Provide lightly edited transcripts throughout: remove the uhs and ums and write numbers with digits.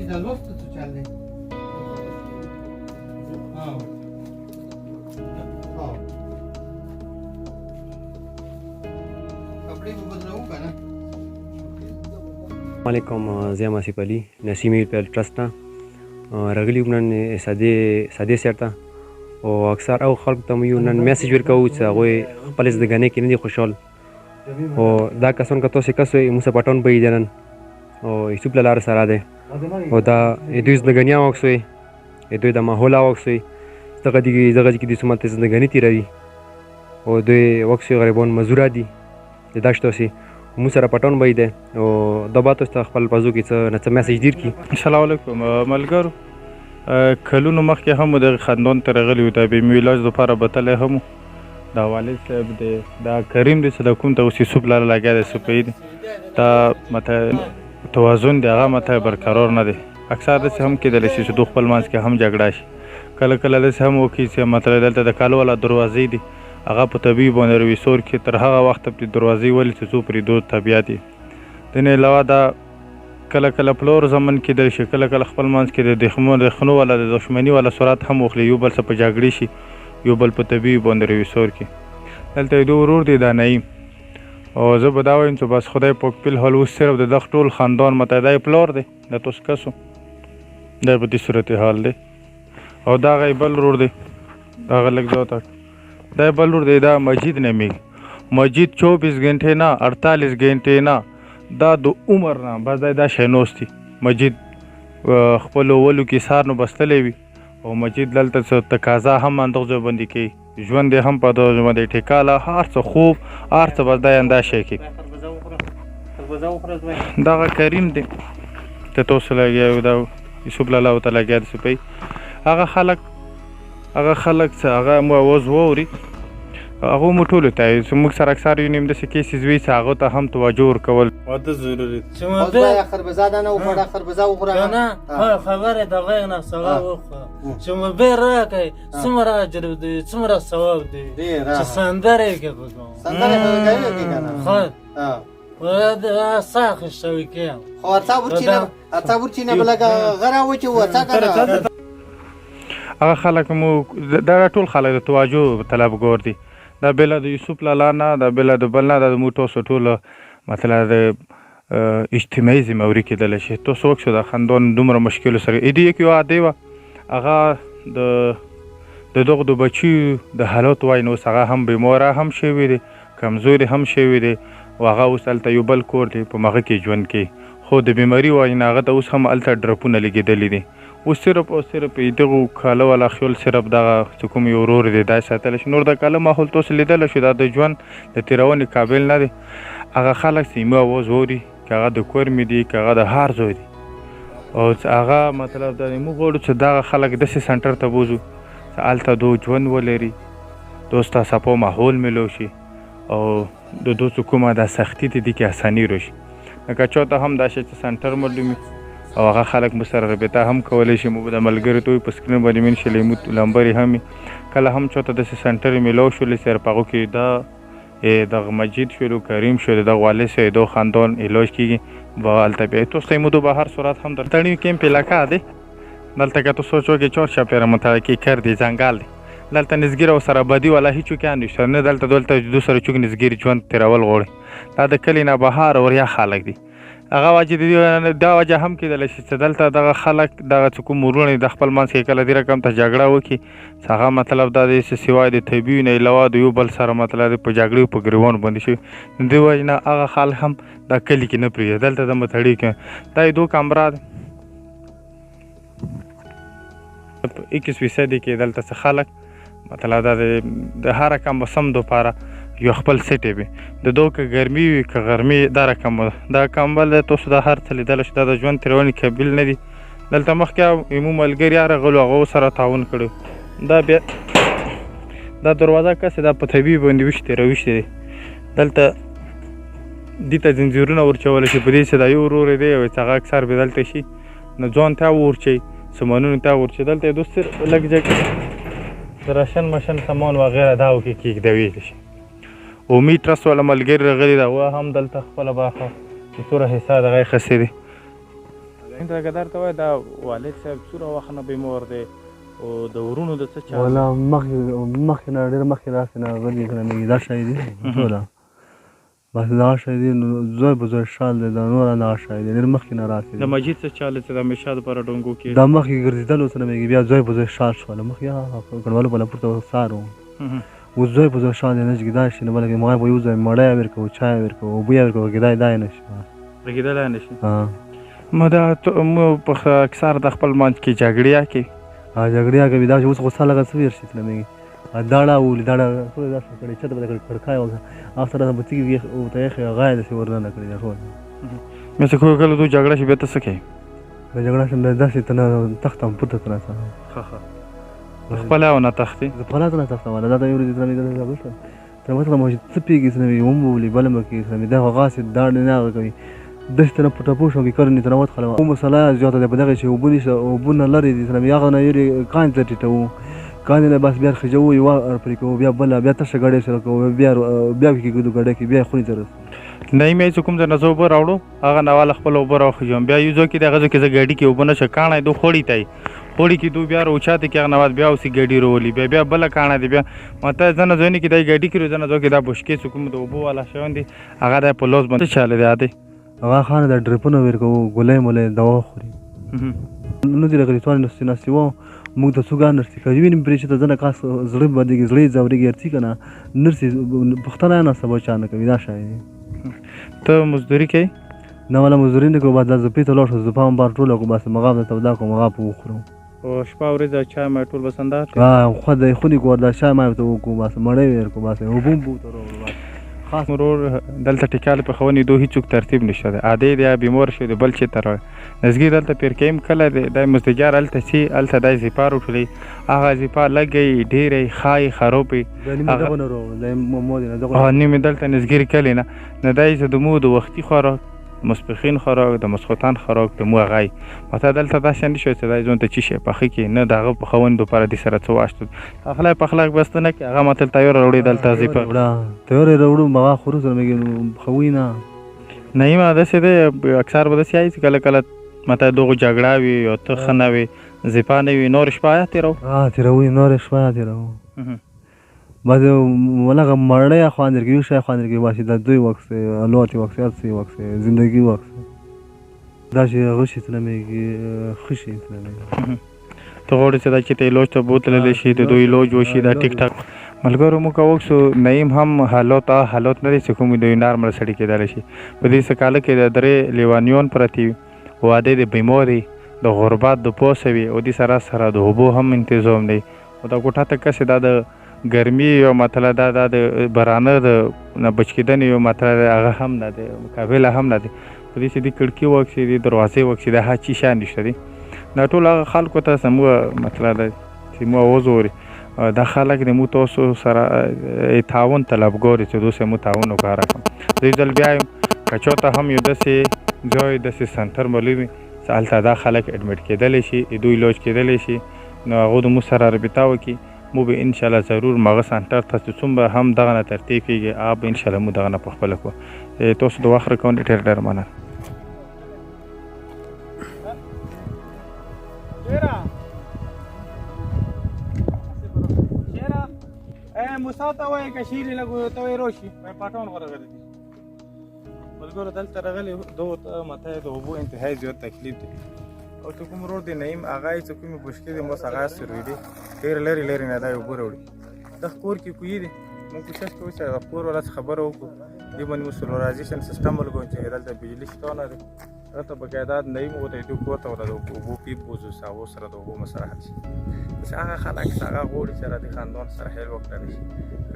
دا لوست څه چل دی کپڑے کو بدلو کنه علیکم زه یم آصف علي نسیم پیل ټرسټ نه راغلی وم نن سادې سیر ته او اکثر او خلکو ته مو یو نن میسج ورکوو چې هغوی خپل زدهګانۍ کې نه دي خوشحال او دا کسان که تاسې کس وئ موږ پټان به یې دی نن او یوسف له لارې سره دی او دا دوی زدهګاني هم واخیستوی دوی د ماحول هم واخیستوی دغه کې دوی څومره زندګاني تېروي او دوی واخیستوی غریبان مزدوره دي د داشت تاسې موږ سره پټان به یې دی او دا به تاسو ته خپل پزو کې څه میسج دیر کړي. السلام علیکم ملګرو، کلونو مخکې هم د خاندان ته راغلي وو، د بیمې علاج دپاره بتلی هم وو. دا والد صاحب دی، دا کریم دی چې د کوم ته اوس یوسف لاله لګیا دی صفحې دی، دا مته توازن دی هغه مته برقرار نه دی. اکثر داسې هم کېدلی شي چې دو خپل منځ کې هم جګړه شي، کله کله داسې هم وکړي چې مطلب دلته د کالو والا دروازې دي هغه په طبیعي باندې رویسور کې تر هغه وخته پرې دروازې ولې چې څو پرې دود طبیعت دي. د نه علاوه دا کله کله پلور زمن کېدلی شي، کله کله خپل منځ کې د خونو والا د دښمني والا صورت هم واخلي، یو بل څه په جګړې شي، یو بل په طبیعي باندې رویسور کې. دلته یې د ورور دی دا نعیم، او زه به دا وایم چې بس خدای پاک فی الحال اوس صرف د دغه ټول خاندان مته دا یې پلار دی د تاسو کسو دا په دې صورت حال دی. او دغه یې بل ورور دی، دغه لږ ځای ته دا یې بل ورور دی، دا مجید نومیږي. مجید 24 घंटे نه 48 घंटे نه دا د عمر نه بس دا شی نوست دی. مجید خپلو ولو کې سار نو بستلی وي او مجید دلته څه تقاضا هم همدغه ځای باندې کوي، ژوند یې هم په دغه ځای باندې ټیکاله، هر څه خوب هر څه بس دا یې همدا شی کوي. دغه کریم دی ته تاسو لګیا یو، دا یوسف لاله ورته لګیا دی سپی. هغه خلک چې هغه مو اواز واوري هغه مو ټولو ته موږ سره اکثر یو نیم داسې کیسز وي چې هغو ته هم توجه ورکول واده ضروري دی. خربزه ده نه وخوره، خربزه وخوره نه خبره د غیر نه ثواب وخوره چې مو به راکړئ څومره اجر دی څومره ثواب دی چې سندرې کې بګم سندرې کوي که نه خو ساخ شوی کې خو ارڅا ورچینه بلګه غره وچې ورڅا کنه. هغه خلک مو دا ټول خلک د توجه طلبګار دي، دا بېله د یوسف لاله نه، دا بېله د بل نه، دا زموږ تاسو ټوله مطلب د اجتماعي ذمهوري کېدلی شي. تاسو وکړو د خاندان دومره مشکلو سره ایدي یک یو عادي وه، هغه د دغو د بچیو د حالات وایي نو اوس هغه هم بیماره هم شوي دی، کمزوري هم شوي دی، او هغه اوس هلته یو بل کور دی په هغه کې ژوند کوي. خو د بیماري وایي نه هغه ته اوس هم هلته ډرپونه لګېدلي دي. اوس صرف او صرف دغو کاله والا خیال صرف دغه چې کوم یو ورور دی دا ساتلی شي، نور د کاله ماحول تاسو لیدلی شو دا د ژوند د تېرونې قابل نه دی. هغه خلک چې یمو اواز واوري که هغه د کورمې دي که هغه د هر ځای دي، او هغه مطلب دا دی موږ غواړو چې دغه خلک داسې سنټر ته بوځو چې هلته دو ژوند ولري، دوست ته صفا ماحول میلو شي، او د دو چې کومه دا سختي دي دې کې اساني راشي. لکه چا ته هم دا شی چې سنټر معلومي او هغه خلک مو سره رابطه هم کولی شي، مو د ملګرو ته په سکرین باندې مین شي لیمو لمبرې هم کله هم چاته داسې سنټر میلاو شولې سره په هغو کې دا دغه مجید شولو، کریم شولو، دغه والد صاحب دغه خاندان علاج کېږي به هلته بیا تاسو ته یې مو به هر صورت هم در تړي کیمپ علاقه دی. دلته که تاسو وچوکې چار چاپېره متوقع کر دی ځنګل دی، دلته نزګیر او سره بدي والا هېڅوک هم نشته، نه دلته دو سره چوک نزګیر ژوند تېرول غواړي. دا د کلي نه بهر وریا خلک دي. هغه وجه دا وجه هم کېدلی شي چې دلته دغه خلک دغه چې کوم وروڼه د خپل منځ کې کله دې رقم ته جګړه وکړي چې هغه مطلب دا دی چې سوای د طبیعي نه علاوه د یو بل سره مطلب په جګړې په ګریوان باندې شوي، د دې وجې نه هغه خلک هم دا کلي کې نه پرېږدي، دلته د متړي کې دا یې دو کمره ده 21% کې دلته څه خلک مطلب دا د هر رقم بسم دپاره یو خپل سیټ وي، د دو که ګرمي وي که غرمي دا رقم دا کمبل تاسو دا هر څه لیدلی شي، دا د ژوند تېرونې قابل نه دي. دلته مخکې زموږ ملګري راغلو هغو سره تعاون کړی، دا بیا دا دروازه کسې دا په طبیعي باندې ویشتې راویشتې دی، دلته دې ته زنځیرونه ورچولی شي په دې چې دا یو ورور دی او چې هغه اکثر به دلته شي نو ځان ته ورچوي، سامانونو ته ورچوي. دلته یې دوست لږ جګ د راشن مشن سامان وغیره دا وکړي کېږدویلی شي. امید ټرسټ والا ملګري راغلي ده، هغه هم دلته خپله برخه چې څومره حصه دغه یې خسې دی. دا ګدار ته وای دا والد صاحب څوره وخت نه بیمار دی او د ورونو د څه چا ولا مخکې نه ډېر مخکې راسې نه غلي کړه مې دا شی دی ټوله بس دا شی دی زوی به زوی شال دی دا نور دغه شی دی ډېر مخکې نه راسې د مجید څه چاله چې د همیشه دپاره ډونګو کې دا مخکې ګرځېدل اوس نه مې بیا زوی به زوی شال شوله مخکې ګډوالو بله پورته سار و اوس زوی به زوی شال دی نه چې کېدای شي نه بلکې مغای به یو ځای مړی ورکوو چای ورکوو اوبه یې ورکوو کېدای دا یې نه شي رګېدلی نه شي مو په اکثر د خپل منځ کې جګړې کوي جګړې کوي دا چې اوس غوسه لګه څه ویر شي نه مې داړه ولي داړه ټول داسې کړی چته به کړکای او هغه سره د بچی او ته یې غای داسې ورننه کړی ټول مې څه کوی کله دوی جګړه شي بیا ته څه کوې د جګړه شي داسې ته نه تختم پورته تر سره خپله او نه تختې زه خپله ته نه تختم والا دا ته یو ورځې تر مې تر مثلا مو څه پیږي څه نه وي هم ولي بله مه کېږي څه نه وي دا غاسې داړې نه هغه کوي داسې ته نه پټه پوه شوم کې کرنې ته نه وتخله مسله زیاته ده په دغې چې اوبه نه لرې دي څه نه وي هغه نه یورې کاندې ته ټیټوو کاندې نه بس بیا خجوو یوه پرې کوو بیا بله بیا تشه ګډۍ سره کوو بیا کېږدو ګډۍ کې بیا خونې ته رسو نعیم چې کوم ځای نه زه اوبه راوړو هغه نواله خپله اوبه راوخېږم بیا یو ځای کې د هغه ځای کې زه ګاډي کې اوبه نشه کاڼی دو خوړی ته خوړی کې دو بیا راوچاته کې هغه نواد بیا اوسې ګاډي راولي بیا بله کاڼی دی بیا ماته ځنه ځایونه کې دا ګاډي کې ځنه ځای کې دا بشکې چې کوم د اوبو والا شیان دي هغه دی په لاس باندې چاله دی عادي هغه خانه د ډریپونه ورکوو ګولۍ مولۍ دوا خوري نه دي راغلي توانې نستې وو موږ ته څوک نرسي کوي وینم پرې چې ته ځنه کاس زړه بدېږي زړه یې ځورېږي هرڅي که نه نرسي پوښتنه یې نسته به چا نه کوي دا شی ته مزدوري کوې نه والا مزدوري نه کوو بس دا زپې ته لاړ شو زپه هم بار ټوله کړو بس مغاب ته تودا کړو مغاب وخورو او شپه ورځ چای مای ټول بسندار خونې کور دا چای مای ته وکړو بس مړی یې ورکړو بس اوبه هم بوته راوړو بس خاص مرور دلته ټیکاله پخونې دو هیڅوک ترتیب نشته دی عادي دی بیمار شو دی بل چې تر نزګي دلته پیر کیم کله دی د مزدګار هلته چې هلته دی زیپار وټلی هغه زیپا لګی ډېرې خای خرابې نیمې دلته نزګري کلی نه دی چې د مو د وختي خوراک مسپخین خوراک د مسخوتان خوراک د مو هغه ماته دلته داسې نه شو چې دی ځان ته څه شی پخې کړي نه د هغه پخونې دپاره دې سره څه واشتو پخلی پخلاک بسته نه کړي هغه ماته تیاره راوړي دلته زیپا تیاره راوړو هغه خورو سره مې پخوي نه نعیمه داسې دی اکثر به داسې وایي چې کله کله ماته دغو جګړه وي یا ته ښه نه وي زیپا نه وي نورې شپه یا تېروو تېروي نورې شپه یا تېروو بس ولغه مړی خواندر کې یو شی خواندر کې باشي دا دوی وخت الوت وخت هرڅه وخت زندگی وخت دا چې غشي ته مې خوشي ته مې ته غواړې چې دا چې ته علاج ته بوتللی شي د دوی علاج وشي دا ټیک ټاک ملګرو موږ وکړو نعیم هم حالات نه دي چې کوم دوی نارمل سړي کېدلی شي په دې سکاله کې د درې لیوانیان پرتې وي واده د بیماري د غربت د پوسه وي او دې سره د اوبو هم انتظام دی او دا کوټه ته کسې دا د ګرمي یو مطلب دا د برانه د نه بچ کېدنې یو مطلب هغه هم نه دی مقابله هم نه دی په دې چې د کړکۍ وکړي د دروازې وکړي د هر چي شی نشته دی دا ټول هغه خلکو ته زموږ مطلب دی چې موږ وزوري دا خلک د مو تاسو سره تعاون طلبګار چې دوی مو تعاون وکړه دوی ځل بیا که چاته هم یو داسې ځای داسې سنټر معلومي چې هلته دا خلک اډمیټ کېدلی شي دوی علاج کېدلی شي نو هغو د مو سره رابطه وکړي مو به انشاءالله ضرور مغه سنټر ته چې څومره هم دغه نه ترتیب کېږي هغه به انشاءالله مو دغه نه په خپله کړو تاسو د وخت راکوونې ډېر مننه موسی ته وایي که شیرې لږ ته وایي راشي وایي پټون ورغلی دي ملګرو دلته راغلي دغو ته ماته د اوبو انتهایي زیات تکلیف دی او چې کوم روډ دی نعیم هغه یې چې کومې بشکې دي مس هغه سروي دي ډېر لرې نه دا اوبه راوړي دا کور کې کوي دي موږ کوشش کوو چې هغه کور والا څه خبره وکړو دې باندې مو سولرایزیشن سیسټم ولګوو چې دلته بجلي شته نه دی هغه ته بقاعده نعیم وته دوی کور ته ولا د اوبو پیپ وځو ساو سره د اوبو مسره حل شي چې هغه خلک هغه غوړي سره د خاندان سره هیل وکړي شي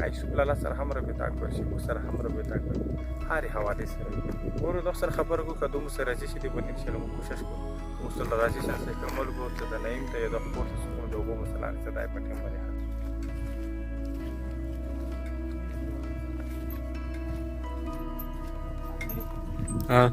عیسو الله سره هم رابطه کوي شي سره هم رابطه کوي هاري حواله سره ورو د سره خبرو کو کدو سره چې دې باندې ان شاء الله کوشش کوو سولرایزیشن سیسټم ولګوو چې د نعیم ته د خپل سکون د اوبو مسله څه دای پټه باندې ها